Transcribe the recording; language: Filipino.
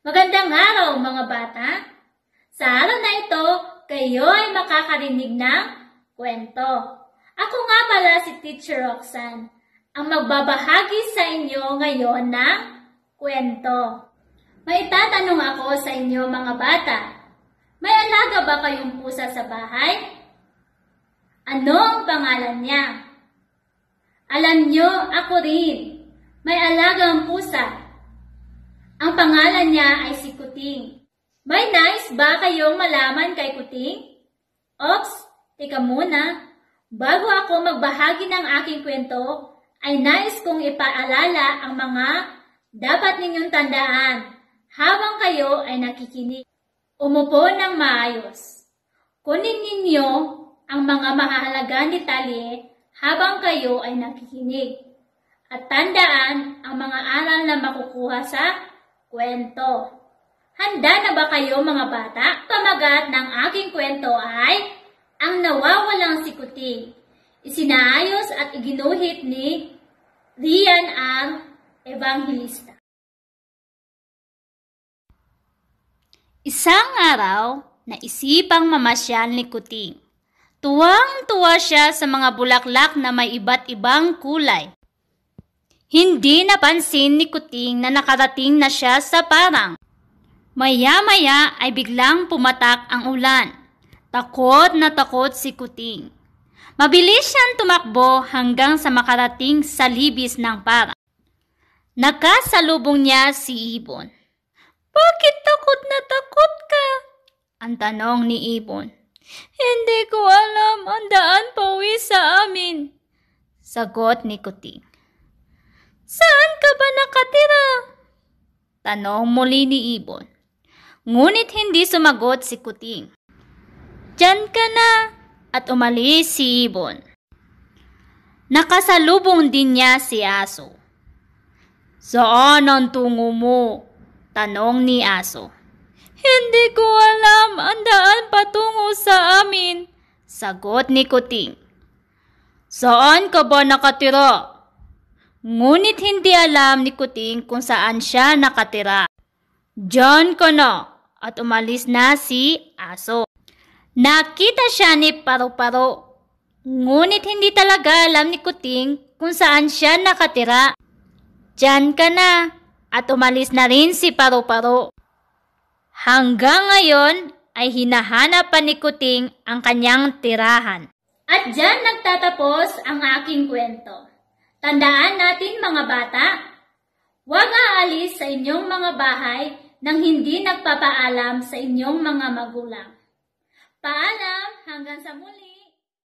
Magandang araw mga bata! Sa araw na ito, kayo ay makakarinig ng kwento. Ako nga pala si Teacher Roxanne, ang magbabahagi sa inyo ngayon ng kwento. May tatanong ako sa inyo mga bata. May alaga ba kayong pusa sa bahay? Ano ang pangalan niya? Alam nyo, ako rin. May alagang pusa. Ang pangalan niya ay si Kuting. May nais ba kayong malaman kay Kuting? Ops, teka muna. Bago ako magbahagi ng aking kwento, ay nais kong ipaalala ang mga dapat ninyong tandaan habang kayo ay nakikinig. Umupo ng maayos. Kunin ninyo ang mga mahalagang detalye habang kayo ay nakikinig. At tandaan ang mga aral na makukuha sa kwento. Handa na ba kayo mga bata? Pamagat ng aking kwento ay Ang Nawawalang si Kuting. Isinaayos at iginuhit ni Rian R. Evangelista. Isang araw, naisipang mamasyal ni Kuting. Tuwang-tuwa siya sa mga bulaklak na may iba't ibang kulay. Hindi napansin ni Kuting na nakarating na siya sa parang. Maya-maya ay biglang pumatak ang ulan. Takot na takot si Kuting. Mabilis siyang tumakbo hanggang sa makarating sa libis ng parang. Nakasalubong niya si Ibon. Bakit takot na takot ka? Ang tanong ni Ibon. Hindi ko alam ang daan pauwi sa amin. Sagot ni Kuting. Saan ka ba nakatira? Tanong muli ni Ibon. Ngunit hindi sumagot si Kuting. Diyan ka na, at umalis si Ibon. Nakasalubong din niya si Aso. Saan ang tungo mo? Tanong ni Aso. Hindi ko alam ang daan patungo sa amin. Sagot ni Kuting. Saan ka ba nakatira? Ngunit hindi alam ni Kuting kung saan siya nakatira. Diyan ka na, at umalis na si Aso. Nakita siya ni Paru-Paro. Ngunit hindi talaga alam ni Kuting kung saan siya nakatira. Diyan ka na, at umalis na rin si Paru-Paro. Hanggang ngayon ay hinahanap pa ni Kuting ang kanyang tirahan. At diyan nagtatapos ang aking kwento. Tandaan natin mga bata, huwag aalis sa inyong mga bahay nang hindi nagpapaalam sa inyong mga magulang. Paalam, hanggang sa muli!